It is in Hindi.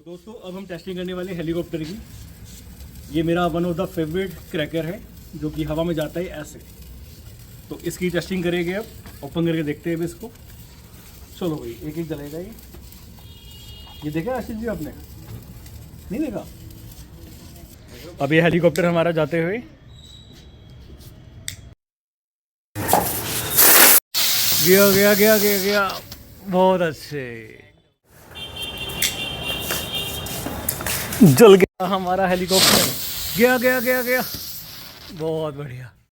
दोस्तों अब हम टेस्टिंग करने वाले हेलीकॉप्टर की। ये मेरा one of the favourite cracker है जो कि हवा में जाता है ऐसे। तो इसकी टेस्टिंग करेंगे, अब ओपन करके देखते हैं अभी इसको। चलो भाई, एक एक जलेगा ये देखा आशीष जी आपने? नहीं देखा? अब ये हेलीकॉप्टर हमारा जाते हुए गया गया गया गया गया। बहुत अच्छे, जल गया हमारा हेलीकॉप्टर। गया गया गया गया, बहुत बढ़िया।